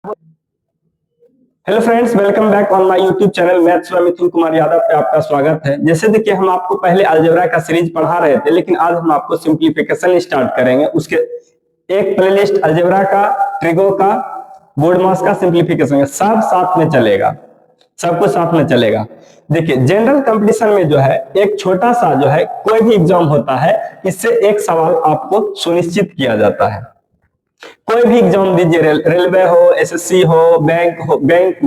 Hello friends, welcome back on my YouTube channel maths में मिथुन कुमार यादव पे आपका स्वागत है। जैसे देखिए, हम आपको पहले अलजेब्रा का सीरीज पढ़ा रहे थे, लेकिन आज हम आपको सिंप्लीफिकेशन स्टार्ट करेंगे। उसके एक प्लेलिस्ट अलजेब्रा का, ट्रिगो का, बोर्ड मास का सिंप्लीफिकेशन, सब साथ में चलेगा, सब कुछ साथ में चलेगा। देखिए, जनरल कंपटीशन में जो है एक छोटा सा जो है कोई भी एग्जाम होता है, इससे एक सवाल आपको सुनिश्चित किया जाता है। कोई भी एग्जाम दीजिए, रेलवे हो, एसएससी हो, बैंक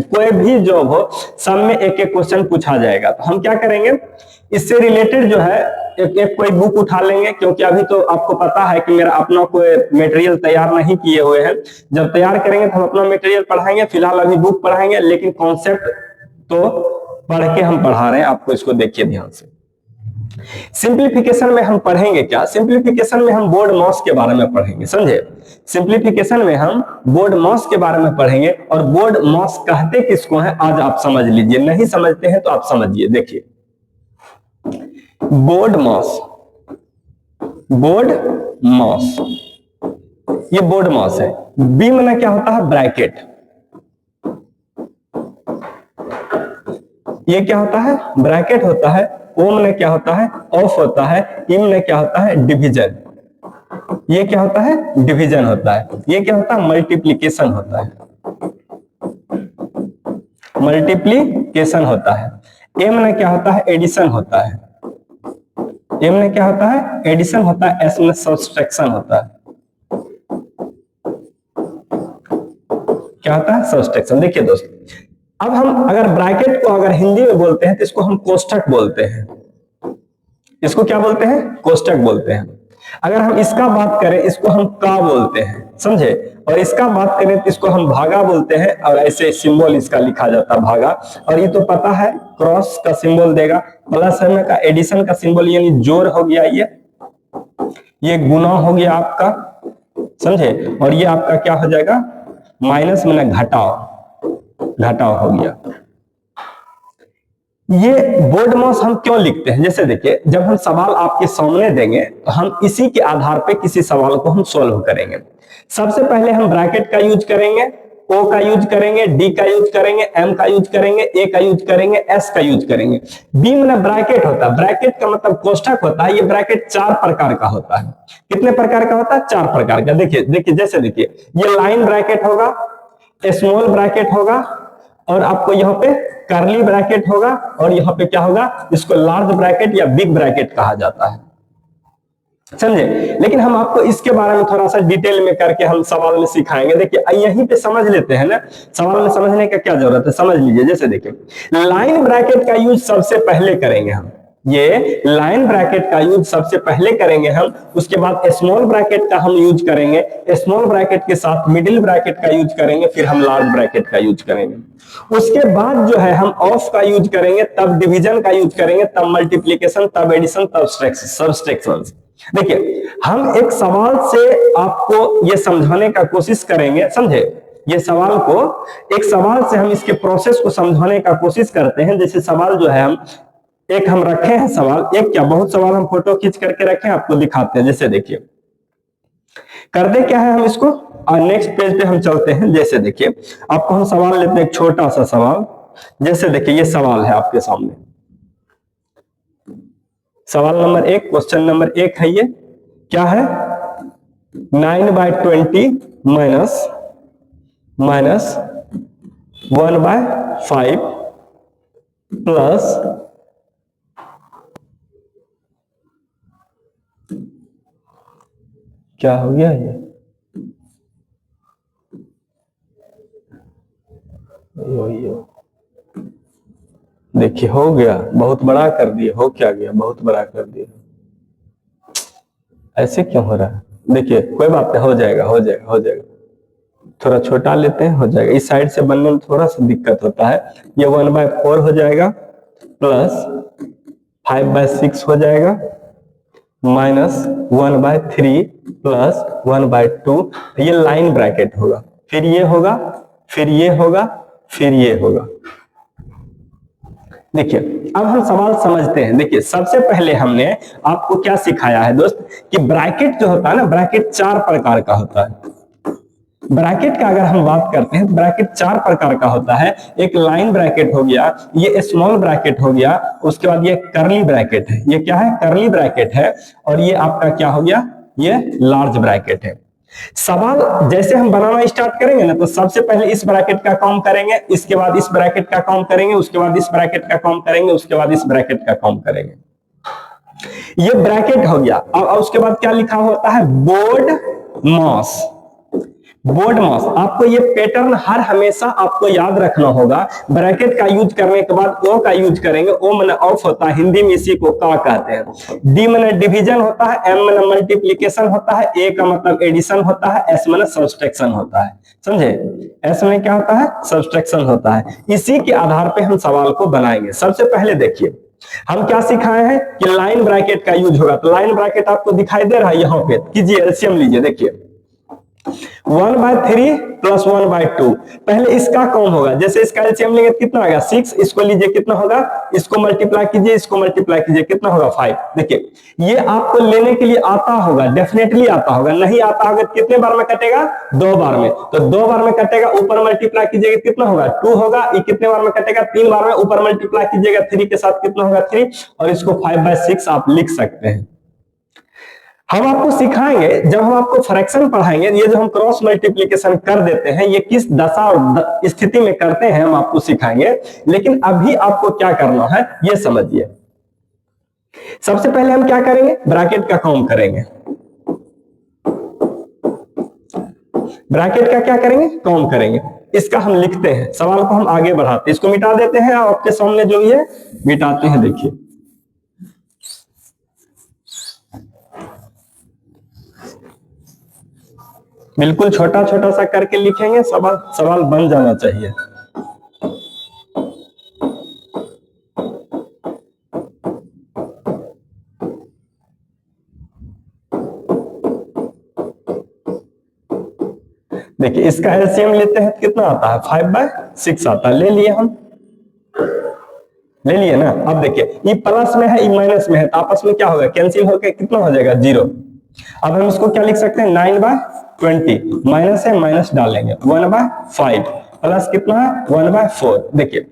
कोई भी जॉब हो, सब में एक एक क्वेश्चन पूछा जाएगा। तो हम क्या करेंगे, इससे रिलेटेड जो है एक कोई बुक उठा लेंगे, क्योंकि अभी तो आपको पता है कि मेरा अपना कोई मटेरियल तैयार नहीं किए हुए हैं। जब तैयार करेंगे तो हम अपना मटेरियल पढ़ाएंगे। फिलहाल अभी बुक पढ़ाएंगे, लेकिन कॉन्सेप्ट तो पढ़ के हम पढ़ा रहे हैं आपको, इसको देखिए ध्यान से। सिंप्लीफिकेशन में हम पढ़ेंगे क्या, सिंप्लीफिकेशन में हम बोर्ड मास के बारे में पढ़ेंगे, समझे। सिंप्लीफिकेशन में हम बोर्ड मास के बारे में पढ़ेंगे, और बोर्ड मास कहते किसको है आज आप समझ लीजिए। नहीं समझते हैं तो आप समझिए। देखिए, बोर्ड मास, बोर्ड मास, ये बोर्ड मास है। बी में क्या होता है, ब्रैकेट। ये क्या होता है, ब्रैकेट होता है। ओ में क्या होता है, ऑफ होता है। ई में क्या होता है, डिवीजन। ये क्या होता है, डिवीजन होता है। ये क्या होता है, मल्टीप्लीकेशन होता है, मल्टीप्लीकेशन होता है। एम में क्या होता है, एडिशन होता है। एम में क्या होता है, एडिशन होता है। एस में सब्सट्रैक्शन होता है। क्या होता है, सब्सट्रैक्शन। देखिए दोस्त, अब हम अगर ब्रैकेट को अगर हिंदी में बोलते हैं तो इसको हम कोष्ठक बोलते हैं। इसको क्या बोलते हैं, कोष्ठक बोलते हैं। अगर हम इसका बात करें, इसको हम का बोलते हैं, समझे। और इसका बात करें तो इसको हम भागा बोलते हैं, और ऐसे सिंबल इसका लिखा जाता है, भागा। और ये तो पता है, क्रॉस का सिंबल देगा, प्लस में का एडिशन का सिंबल, यानी जोड़ हो गया, ये गुना हो गया आपका, समझे। और ये आपका क्या हो जाएगा, माइनस में घटाव, घटाव हो गया। ये बोर्ड मास हम क्यों लिखते हैं, जैसे देखिए, जब हम सवाल आपके सामने देंगे तो हम इसी के आधार पे किसी सवाल को हम सोल्व करेंगे। सबसे पहले हम ब्रैकेट का यूज करेंगे, ओ का यूज करेंगे, डी का यूज करेंगे, एम का यूज करेंगे, ए का यूज करेंगे, एस का यूज करेंगे। बी में ब्रैकेट होता है, ब्रैकेट का मतलब कोष्ठक होता है। ये ब्रैकेट 4 प्रकार का होता है। कितने प्रकार का होता है, 4 प्रकार का। देखिए जैसे देखिए, ये लाइन ब्रैकेट होगा, स्मॉल ब्रैकेट होगा, और आपको यहाँ पे कर्ली ब्रैकेट होगा, और यहाँ पे क्या होगा, इसको लार्ज ब्रैकेट या बिग ब्रैकेट कहा जाता है, समझे। लेकिन हम आपको इसके बारे में थोड़ा सा डिटेल में करके हम सवाल में सिखाएंगे। देखिए, यहीं पे समझ लेते हैं ना, सवाल में समझने का क्या जरूरत है, समझ लीजिए। जैसे देखिए, लाइन ब्रैकेट का यूज सबसे पहले करेंगे हम, ये लाइन ब्रैकेट का यूज सबसे पहले करेंगे हम। उसके बाद स्मॉल ब्रैकेट का हम यूज करेंगे, स्मॉल ब्रैकेट के साथ मिडिल ब्रैकेट का यूज करेंगे, फिर हम लार्ज ब्रैकेट का यूज करेंगे। उसके बाद जो है हम ऑफ का यूज करेंगे, तब डिवीजन का यूज करेंगे, तब मल्टीप्लीकेशन, तब एडिशन, तब सब्सट्रैक्शन। देखिए, हम एक सवाल से आपको ये समझाने का कोशिश करेंगे, समझे। ये सवाल को, एक सवाल से हम इसके प्रोसेस को समझाने का कोशिश करते हैं। जैसे सवाल जो है हम रखे हैं सवाल, एक क्या बहुत सवाल हम फोटो खींच करके रखे हैं, आपको दिखाते हैं। जैसे देखिए, कर दे क्या है, हम इसको नेक्स्ट पेज पे हम चलते हैं। जैसे देखिए, आपको हम सवाल लेते हैं, एक छोटा सा सवाल। जैसे देखिए, ये सवाल है आपके सामने, सवाल नंबर 1, क्वेश्चन नंबर 1 है। ये क्या है, 9/20 माइनस 1/5 प्लस क्या हो गया, ये देखिए हो गया, बहुत बड़ा कर दिया, हो क्या गया, बहुत बड़ा कर दिया। ऐसे क्यों हो रहा है, देखिए कोई बात नहीं, हो जाएगा, हो जाएगा, हो जाएगा। थोड़ा छोटा लेते हैं, हो जाएगा। इस साइड से बनने में थोड़ा सा दिक्कत होता है। ये 1/4 हो जाएगा, प्लस 5/6 हो जाएगा, माइनस 1/3 प्लस 1/2। ये लाइन ब्रैकेट होगा, फिर ये होगा, फिर ये होगा, फिर ये होगा। देखिए, अब हम सवाल समझते हैं। देखिए, सबसे पहले हमने आपको क्या सिखाया है दोस्त, कि ब्रैकेट जो होता है ना, ब्रैकेट 4 प्रकार का होता है। ब्रैकेट का अगर हम बात करते हैं तो ब्रैकेट चार प्रकार का होता है। एक लाइन ब्रैकेट हो गया, ये स्मॉल ब्रैकेट हो गया, उसके बाद ये कर्ली ब्रैकेट है। ये क्या है? कर्ली ब्रैकेट है। और ये आपका क्या हो गया? ये लार्ज ब्रैकेट है। सवाल जैसे हम बनाना स्टार्ट करेंगे ना, तो सबसे पहले इस ब्रैकेट का काम करेंगे, इसके बाद इस ब्रैकेट का काम करेंगे, उसके बाद इस ब्रैकेट का काम करेंगे, उसके बाद इस ब्रैकेट का काम करेंगे। ये ब्रैकेट हो गया। अब उसके बाद क्या लिखा होता है? बोर्ड मास। बोर्ड मास, आपको ये पैटर्न हर हमेशा आपको याद रखना होगा। ब्रैकेट का यूज करने के बाद ओ का यूज करेंगे। ओ माने ऑफ होता है, हिंदी में इसी को का कहते हैं। डी माने डिवीजन होता है, एम माने मल्टीप्लिकेशन होता है, ए का मतलब एडिशन होता है, एस माने सब्सट्रैक्शन होता है। समझे? एस में क्या होता है? सब्सट्रैक्शन होता है। इसी के आधार पे हम सवाल को बनाएंगे। सबसे पहले देखिए हम क्या सिखाए हैं कि लाइन ब्रैकेट का यूज होगा। तो लाइन ब्रैकेट आपको दिखाई दे रहा है यहाँ पे, कीजिए एलसीएम लीजिए। देखिए 1/3 प्लस 1/2। पहले इसका कौन होगा? जैसे इसका एलसीएम लेंगे कितना आएगा? 6। इसको लीजिए कितना होगा? इसको मल्टीप्लाई कीजिए, इसको मल्टीप्लाई कीजिए, कितना होगा? 5। देखिए ये आपको लेने के लिए आता होगा, डेफिनेटली आता होगा। नहीं आता होगा कितने बार में कटेगा? 2 बार में। तो 2 बार में कटेगा, ऊपर मल्टीप्लाई कीजिएगा कितना होगा? 2 होगा। ये कितने बार में कटेगा? 3 बार में। ऊपर मल्टीप्लाई कीजिएगा 3 के साथ कितना होगा? 3। और इसको 5/6 आप लिख सकते हैं। हम आपको सिखाएंगे, जब हम आपको फ्रैक्शन पढ़ाएंगे, ये जो हम क्रॉस मल्टीप्लिकेशन कर देते हैं, ये किस दशा और स्थिति में करते हैं हम आपको सिखाएंगे। लेकिन अभी आपको क्या करना है ये समझिए। सबसे पहले हम क्या करेंगे? ब्रैकेट का काम करेंगे। ब्रैकेट का क्या करेंगे? काम करेंगे। इसका हम लिखते हैं, सवाल को हम आगे बढ़ाते हैं। इसको मिटा देते हैं, आपके सामने जो है मिटाते हैं। देखिए बिल्कुल छोटा छोटा सा करके लिखेंगे, सवाल बन जाना चाहिए। देखिए इसका एलसीएम लेते हैं कितना आता है? 5/6 आता है। ले लिए हम, ले लिए ना। अब देखिए ये प्लस में है, ये माइनस में है, तो आपस में क्या होगा? कैंसिल होकर कितना हो जाएगा? 0। अब हम इसको क्या लिख सकते हैं? 9/20। माइनस है, माइनस डालेंगे। 1/5 प्लस कितना है? 1/4। देखिए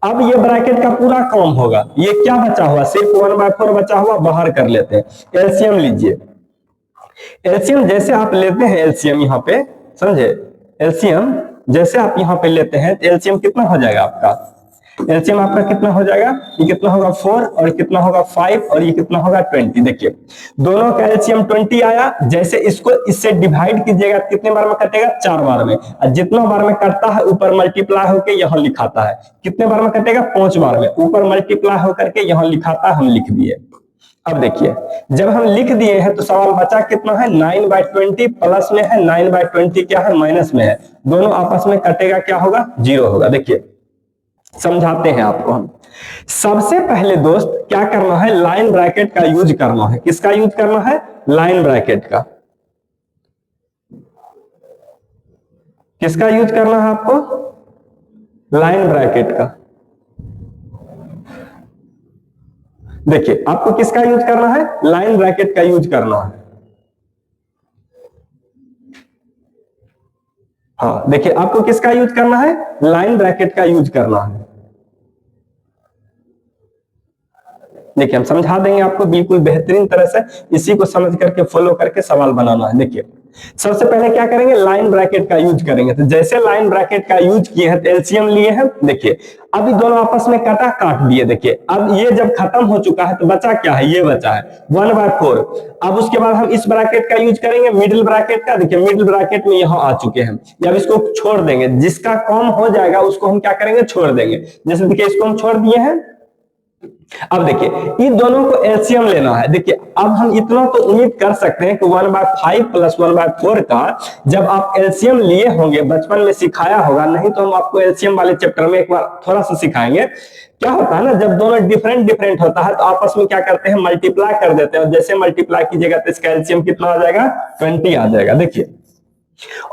अब ये ब्रैकेट का पूरा काम होगा। ये क्या बचा हुआ? सिर्फ 1/4 बचा हुआ, बाहर कर लेते हैं। एलसीएम लीजिए। एलसीएम जैसे आप लेते हैं, एलसीएम यहाँ पे समझे, एलसीएम जैसे आप यहाँ पे लेते हैं, एलसीएम कितना हो जाएगा आपका? एलसीएम आपका कितना हो जाएगा? ये कितना होगा? 4 और कितना होगा? 5 और ये कितना होगा? 20। देखिए दोनों का एलसीएम 20 आया। जैसे इसको इससे डिवाइड कीजिएगा कितने बार में कटेगा? 4 बार में। और जितना बार में कटता है ऊपर मल्टीप्लाई होकर यहाँ लिखाता है। कितने बार में कटेगा? 5 बार में। ऊपर मल्टीप्लाई होकर के यहाँ लिखाता है, हम लिख दिए। अब देखिए जब हम लिख दिए हैं तो सवाल बचा कितना है? 9/20 प्लस में है, 9/20 क्या है? माइनस में है। दोनों आपस में कटेगा, क्या होगा? 0 होगा। देखिए समझाते हैं आपको हम। सबसे पहले दोस्त क्या करना है? लाइन ब्रैकेट का यूज करना है। किसका यूज करना है? लाइन ब्रैकेट का। किसका यूज करना है आपको? लाइन ब्रैकेट का। देखिए आपको किसका यूज करना है? लाइन ब्रैकेट का यूज करना है। हाँ देखिए आपको किसका यूज करना है? लाइन ब्रैकेट का यूज करना है। देखिए हम समझा देंगे आपको बिल्कुल बेहतरीन तरह से। इसी को समझ करके फॉलो करके सवाल बनाना है। देखिए सबसे पहले क्या करेंगे? लाइन ब्रैकेट का यूज करेंगे। तो जैसे लाइन ब्रैकेट का यूज किए हैं तो एलसीएम लिए हैं। देखिए अभी दोनों आपस में कटा, काट दिए। देखिए अब ये जब खत्म हो चुका है तो बचा क्या है? ये बचा है 1/4। अब उसके बाद हम इस ब्रैकेट का यूज करेंगे, मिडिल ब्रैकेट का। देखिए मिडिल ब्रैकेट में यहाँ आ चुके हैं। अब इसको छोड़ देंगे, जिसका कम हो जाएगा उसको हम क्या करेंगे? छोड़ देंगे। जैसे देखिए इसको हम छोड़ दिए हैं। अब देखिए इन दोनों को एलसीएम लेना है। देखिए अब हम इतना तो उम्मीद कर सकते हैं कि 1/5 प्लस 1/4 का जब आप एलसीएम लिए होंगे, बचपन में सिखाया होगा, नहीं तो हम आपको एलसीएम वाले चैप्टर में एक बार थोड़ा सा सिखाएंगे। क्या होता है ना, जब दोनों डिफरेंट होता है तो आपस में क्या करते हैं? मल्टीप्लाई कर देते हैं। और जैसे मल्टीप्लाई कीजिएगा तो इसका एलसीएम कितना आ जाएगा? 20 आ जाएगा। देखिए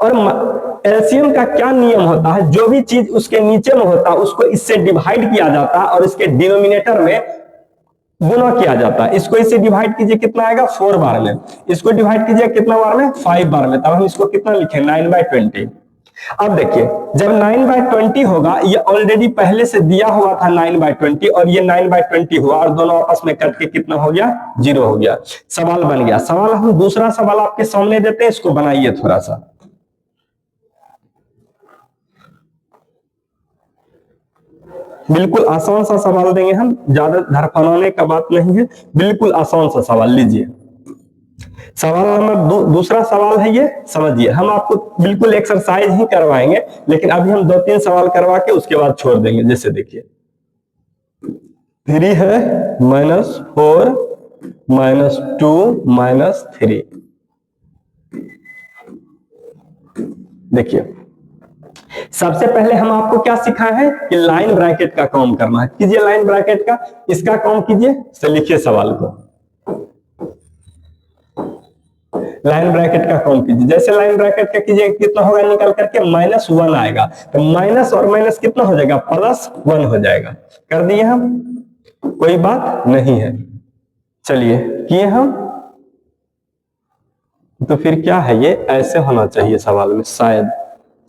और एलसीएम का क्या नियम होता है? जो भी चीज उसके नीचे में होता है उसको इससे डिवाइड किया जाता है और इसके डिनोमिनेटर में गुना किया जाता है। इसको इसे डिवाइड कीजिए, कितना आएगा 4 बार में। इसको डिवाइड कीजिए कितना बार में 5 बार में। तब हम इसको कितना लिखें 9/20। अब देखिए जब 9/20 होगा, ये ऑलरेडी पहले से दिया हुआ था 9/20 और ये 9/20 हुआ और दोनों आपस में कट के कितना हो गया 0 हो गया। सवाल बन गया। सवाल हम दूसरा सवाल आपके सामने देते हैं, इसको बनाइए थोड़ा सा। बिल्कुल आसान सा सवाल देंगे हम, ज्यादा धड़फड़ाने का बात नहीं है, बिल्कुल आसान सा सवाल लीजिए। सवाल नंबर दूसरा सवाल है ये, समझिए। हम आपको बिल्कुल एक्सरसाइज ही करवाएंगे, लेकिन अभी हम 2-3 सवाल करवा के उसके बाद छोड़ देंगे। जैसे देखिए 3 है -4 -2 -3। देखिए सबसे पहले हम आपको क्या सिखाए हैं कि लाइन ब्रैकेट का काम करना है। कीजिए लाइन ब्रैकेट का, इसका काम कीजिए। तो लिखिए सवाल को, लाइन ब्रैकेट का काम कीजिए। जैसे लाइन ब्रैकेट का कीजिए कितना होगा निकल करके -1 आएगा, तो माइनस और माइनस कितना हो जाएगा +1 हो जाएगा। कर दिए हम, कोई बात नहीं है। चलिए किए हम, तो फिर क्या है ये ऐसे होना चाहिए सवाल में। शायद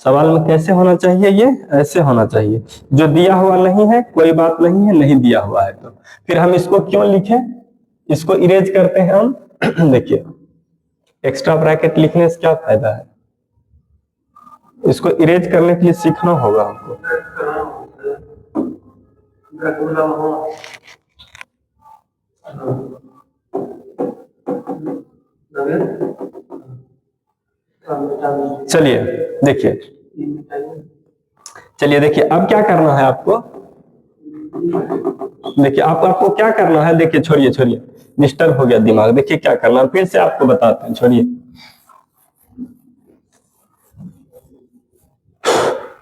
सवाल में कैसे होना चाहिए, ये ऐसे होना चाहिए। जो दिया हुआ नहीं है कोई बात नहीं है, नहीं दिया हुआ है तो फिर हम इसको क्यों लिखें, इसको इरेज करते हैं हम। देखिए एक्स्ट्रा ब्रैकेट लिखने से क्या फायदा है, इसको इरेज करने के लिए सीखना होगा हमको। चलिए देखिए, चलिए देखिए अब क्या करना है आपको। देखिए आपको क्या करना है, देखिए छोड़िए डिस्टर्ब हो गया दिमाग। देखिए क्या करना है, फिर से आपको बताते हैं, छोड़िए।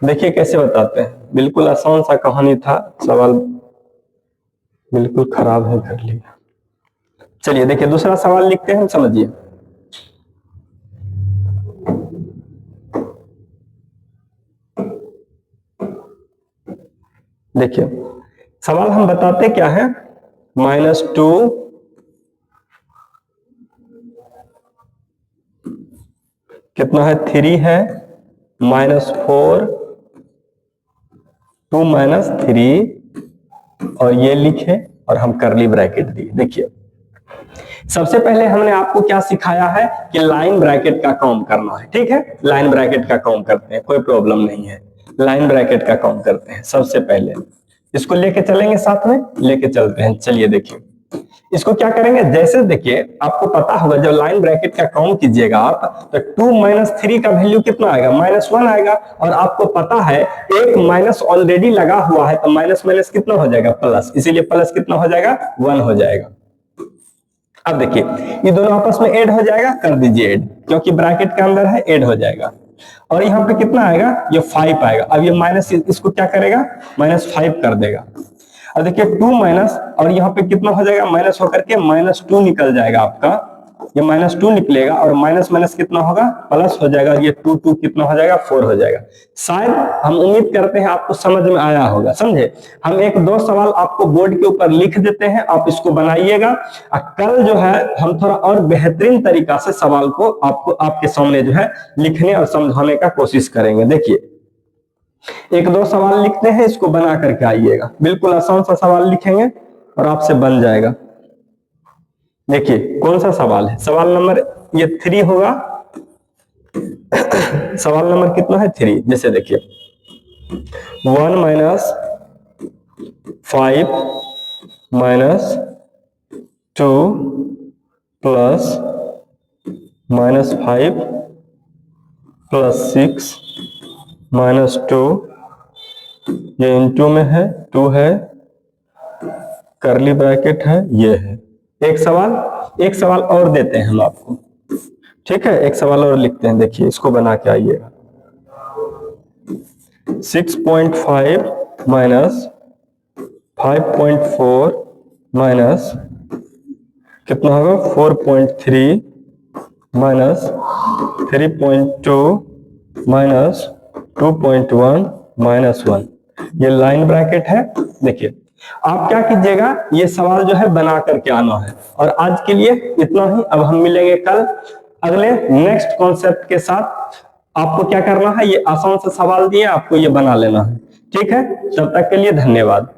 देखिए कैसे बताते हैं, बिल्कुल आसान सा कहानी था, सवाल बिल्कुल खराब है कर लिया। चलिए देखिए दूसरा सवाल लिखते हैं, समझिए। देखिए सवाल हम बताते क्या है, -2 कितना है 3 है, -4 2 -3 और ये लिखे और हम करली ब्रैकेट दिए। देखिए सबसे पहले हमने आपको क्या सिखाया है कि लाइन ब्रैकेट का काम करना है। ठीक है, लाइन ब्रैकेट का काम करते हैं, कोई प्रॉब्लम नहीं है। लाइन ब्रैकेट का काम करते हैं सबसे पहले, इसको लेके चलेंगे, साथ में लेके चलते हैं। चलिए देखिए इसको क्या करेंगे, जैसे देखिए आपको पता होगा जब लाइन ब्रैकेट का काम कीजिएगा आप, तो 2 - 3 का वैल्यू कितना आएगा -1 आएगा। और आपको पता है एक माइनस ऑलरेडी लगा हुआ है, तो माइनस माइनस कितना हो जाएगा प्लस, इसीलिए प्लस कितना हो जाएगा 1 हो जाएगा। अब देखिए ये दोनों आपस में ऐड हो जाएगा, कर दीजिए ऐड, क्योंकि ब्रैकेट के अंदर है, ऐड हो जाएगा। और यहाँ पे कितना आएगा, ये 5 आएगा। अब ये माइनस इसको क्या करेगा, -5 कर देगा। अब देखिए 2 माइनस और यहाँ पे कितना हो जाएगा, माइनस होकर के -2 निकल जाएगा आपका। ये -2 निकलेगा और माइनस माइनस कितना होगा प्लस हो जाएगा। ये 2 कितना हो जाएगा 4 हो जाएगा। शायद हम उम्मीद करते हैं आपको समझ में आया होगा, समझे। हम 1-2 सवाल आपको बोर्ड के ऊपर लिख देते हैं, आप इसको बनाइएगा। कल जो है हम थोड़ा और बेहतरीन तरीका से सवाल को आपको आपके सामने जो है लिखने और समझाने का कोशिश करेंगे। देखिए 1-2 सवाल लिखते हैं, इसको बना करके आइएगा। बिल्कुल आसान सा सवाल लिखेंगे और आपसे बन जाएगा। देखिए कौन सा सवाल है, सवाल नंबर ये 3 होगा। सवाल नंबर कितना है 3। जैसे देखिए 1 - 5 - 2 प्लस -5 प्लस 6 -2, ये इनटू में है, 2 है, करली ब्रैकेट है, ये है। एक सवाल और देते हैं हम आपको, ठीक है। एक सवाल और लिखते हैं, देखिए इसको बना के आइएगा। 6.5 माइनस 5.4 माइनस कितना होगा 4.3 माइनस 3.2 माइनस 2.1 -1, ये लाइन ब्रैकेट है। देखिए आप क्या कीजिएगा, ये सवाल जो है बना करके आना है। और आज के लिए इतना ही। अब हम मिलेंगे कल अगले नेक्स्ट कॉन्सेप्ट के साथ। आपको क्या करना है, ये आसान से सवाल दिए, आपको ये बना लेना है। ठीक है, तब तक के लिए धन्यवाद।